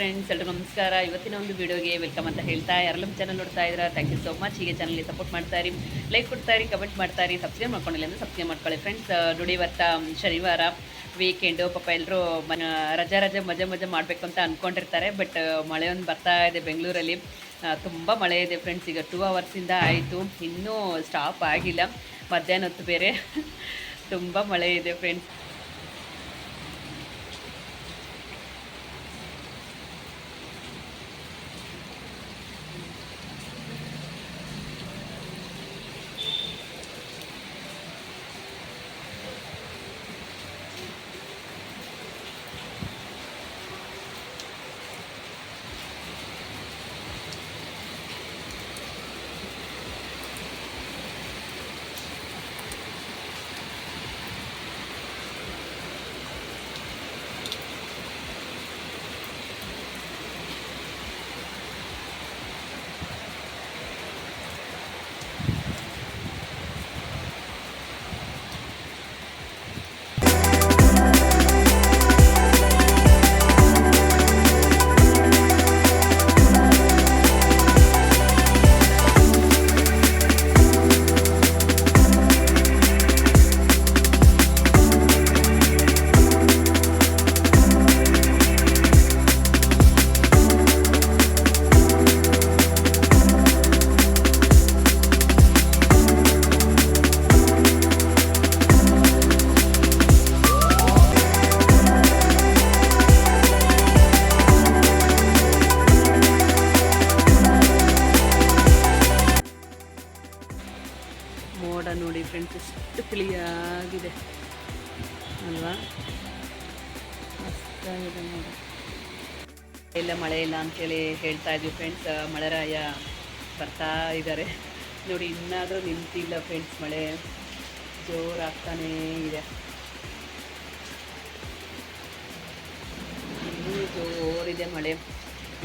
Friends, ಎಲ್ಲರಿಗೂ ನಮಸ್ಕಾರ. ಇವತ್ತಿನ ಒಂದು ವಿಡಿಯೋಗೆ ವೆಲ್ಕಮ್ ಅಂತ ಹೇಳ್ತಾ, ಯಾರೆಲ್ಲ ಚಾನಲ್ ನೋಡ್ತಾ ಇದ್ದೀರಾ, ಥ್ಯಾಂಕ್ ಯು ಸೋ ಮಚ್. ಹೀಗೆ ಚಾನಲ್ಗೆ ಸಪೋರ್ಟ್ ಮಾಡ್ತಾರಿ, ಲೈಕ್ ಕೊಡ್ತಾರಿ, ಕಮೆಂಟ್ ಮಾಡ್ತಾರಿ, ಸಬ್ಸ್ಕ್ರೈಬ್ ಮಾಡ್ಕೊಂಡಿಲ್ಲ ಅಂದರೆ ಸಬ್ಸ್ಕ್ರೈಬ್ ಮಾಡ್ಕೊಳ್ಳಿ ಫ್ರೆಂಡ್ಸ್. ನೋಡಿ, ಇವತ್ತು ಶನಿವಾರ ವೀಕೆಂಡು, ಪಾಪ ಎಲ್ಲರೂ ರಜಾ ಮಜಾ ಮಾಡಬೇಕು ಅಂತ ಅಂದ್ಕೊಂಡಿರ್ತಾರೆ. ಬಟ್ ಮಳೆ ಒಂದು ಬರ್ತಾ ಇದೆ ಬೆಂಗಳೂರಲ್ಲಿ, ತುಂಬ ಮಳೆ ಇದೆ ಫ್ರೆಂಡ್ಸ್. ಈಗ 2 ಅವರ್ಸಿಂದ ಆಯಿತು, ಇನ್ನೂ ಸ್ಟಾಪ್ ಆಗಿಲ್ಲ. ಮಧ್ಯಾಹ್ನ ಹೊತ್ತು ಬೇರೆ ತುಂಬ ಮಳೆ ಇದೆ ಫ್ರೆಂಡ್ಸ್. ಮೋಡ ನೋಡಿ ಫ್ರೆಂಡ್ಸ್, ಎಷ್ಟು ಕ್ಲಿಯಾಗಿದೆ ಅಲ್ವಾ, ಮಸ್ತಾಗಿದೆ ಮೋಡ. ಎಲ್ಲ ಮಳೆ ಇಲ್ಲ ಅಂಥೇಳಿ ಹೇಳ್ತಾ ಇದ್ವಿ ಫ್ರೆಂಡ್ಸ್. ಮಳೆರಾಯ ಬರ್ತಾ ಇದ್ದಾರೆ ನೋಡಿ, ಇನ್ನಾದರೂ ನಿಂತಿಲ್ಲ ಫ್ರೆಂಡ್ಸ್. ಮಳೆ ಜೋರಾಗ್ತಾನೇ ಇದೆ, ಇನ್ನೂ ಜೋರಿದೆ ಮಳೆ.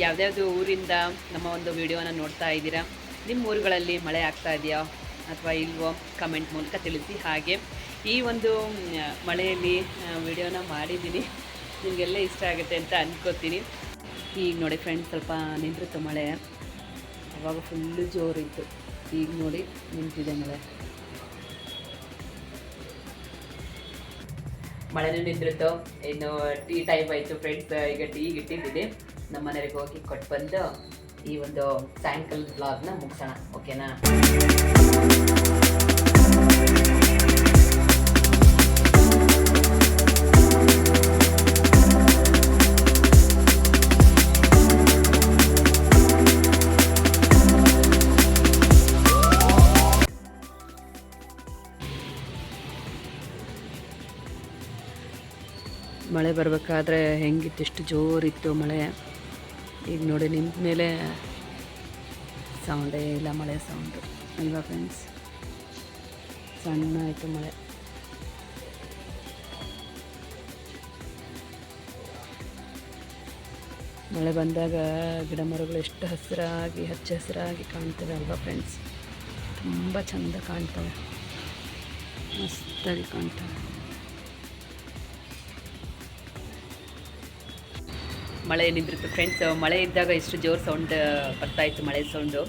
ಯಾವುದ್ಯಾವುದು ಊರಿಂದ ನಮ್ಮ ಒಂದು ವಿಡಿಯೋನ ನೋಡ್ತಾ ಇದ್ದೀರಾ, ನಿಮ್ಮ ಊರುಗಳಲ್ಲಿ ಮಳೆ ಆಗ್ತಾ ಇದೆಯಾ ಅಥವಾ ಇಲ್ವೋ ಕಮೆಂಟ್ ಮೂಲಕ ತಿಳಿಸಿ. ಹಾಗೆ ಈ ಒಂದು ಮಳೆಯಲ್ಲಿ ವಿಡಿಯೋನ ಮಾಡಿದ್ದೀನಿ, ನಿಮಗೆಲ್ಲ ಇಷ್ಟ ಆಗುತ್ತೆ ಅಂತ ಅಂದ್ಕೋತೀನಿ. ಈಗ ನೋಡಿ ಫ್ರೆಂಡ್ಸ್, ಸ್ವಲ್ಪ ನಿಂತಿತ್ತು ಮಳೆ, ಅವಾಗ ಫುಲ್ಲು ಜೋರಿತ್ತು. ಈಗ ನೋಡಿ ನಿಂತಿದೆ ಮಳೆ, ಮಳೆನೂ ನಿಂತಿರುತ್ತೋ. ಇನ್ನು ಟೀ ಟೈಮ್ ಆಯಿತು ಫ್ರೆಂಡ್ಸ್. ಈಗ ಟೀಗೆ ಇಟ್ಟಿದ್ದೀನಿ, ನಮ್ಮ ಮನೆಯವರಿಗೆ ಹೋಗಿ ಕೊಟ್ಟು ಬಂದು ಈ ಒಂದು ಸಾಯಂಕಾಲದ ಬ್ಲಾಗ್ನ ಮುಗಿಸೋಣ, ಓಕೆನಾ? ಮಳೆ ಬರಬೇಕಾದ್ರೆ ಹೆಂಗಿತ್ತು, ಎಷ್ಟು ಜೋರಿತ್ತು ಮಳೆ. ಈಗ ನೋಡಿ ನಿಂತ ಮೇಲೆ ಸೌಂಡೇ ಇಲ್ಲ, ಮಳೆ ಸೌಂಡು ಅಲ್ವಾ ಫ್ರೆಂಡ್ಸ್. ಸಣ್ಣ ಆಯಿತು ಮಳೆ. ಮಳೆ ಬಂದಾಗ ಗಿಡ ಮರಗಳು ಎಷ್ಟು ಹಸಿರಾಗಿ ಹಚ್ಚ ಹಸಿರಾಗಿ ಕಾಣ್ತವೆ ಅಲ್ವಾ ಫ್ರೆಂಡ್ಸ್. ತುಂಬ ಚೆಂದ ಕಾಣ್ತವೆ, ಮಸ್ತಾಗಿ ಕಾಣ್ತವೆ. ಮಳೆ ನಿಂತಿತ್ತು ಫ್ರೆಂಡ್ಸ್. ಮಳೆ ಇದ್ದಾಗ ಎಷ್ಟು ಜೋರು ಸೌಂಡ್ ಬರ್ತಾಯಿತ್ತು, ಮಳೆ ಸೌಂಡು.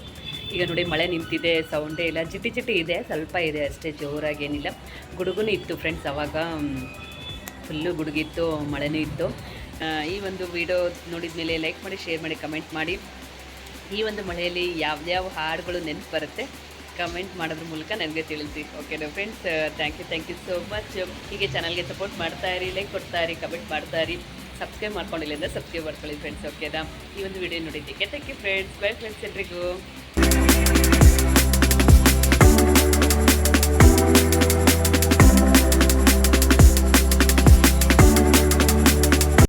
ಈಗ ನೋಡಿ ಮಳೆ ನಿಂತಿದೆ, ಸೌಂಡೇ ಇಲ್ಲ, ಚಿಟಿ ಚಿಟಿ ಇದೆ, ಸ್ವಲ್ಪ ಇದೆ ಅಷ್ಟೇ, ಜೋರಾಗಿ ಏನಿಲ್ಲ. ಗುಡುಗುನೂ ಇತ್ತು ಫ್ರೆಂಡ್ಸ್, ಆವಾಗ ಫುಲ್ಲು ಗುಡುಗಿತ್ತು, ಮಳೆನೂ ಇತ್ತು. ಈ ಒಂದು ವಿಡಿಯೋ ನೋಡಿದ ಮೇಲೆ ಲೈಕ್ ಮಾಡಿ, ಶೇರ್ ಮಾಡಿ, ಕಮೆಂಟ್ ಮಾಡಿ. ಈ ಒಂದು ಮಳೆಯಲ್ಲಿ ಯಾವ್ಯಾವ ಹಾಡುಗಳು ನೆನಪು ಬರುತ್ತೆ ಕಮೆಂಟ್ ಮಾಡೋದ್ರ ಮೂಲಕ ನನಗೆ ತಿಳಿಸಿ, ಓಕೆನಾ friends? Thank you so much. ಹೀಗೆ ಚಾನಲ್ಗೆ ಸಪೋರ್ಟ್ ಮಾಡ್ತಾಯಿರಿ, ಲೈಕ್ ಕೊಡ್ತಾಯಿರಿ, ಕಮೆಂಟ್ ಮಾಡ್ತಾಯಿರಿ, ಸಬ್ಸ್ಕ್ರೈಬ್ ಮಾಡ್ಕೊಂಡಿಲ್ಲ ಅಂದರೆ ಸಬ್ಸ್ಕ್ರೈಬ್ ಮಾಡ್ಕೊಳ್ಳಿ ಫ್ರೆಂಡ್ಸ್, ಓಕೆನಾ? ಈ ಒಂದು ವಿಡಿಯೋ ನೋಡಿದ್ದಕ್ಕೆ thank you friends. Bye friends ಎಲ್ರಿಗೂ.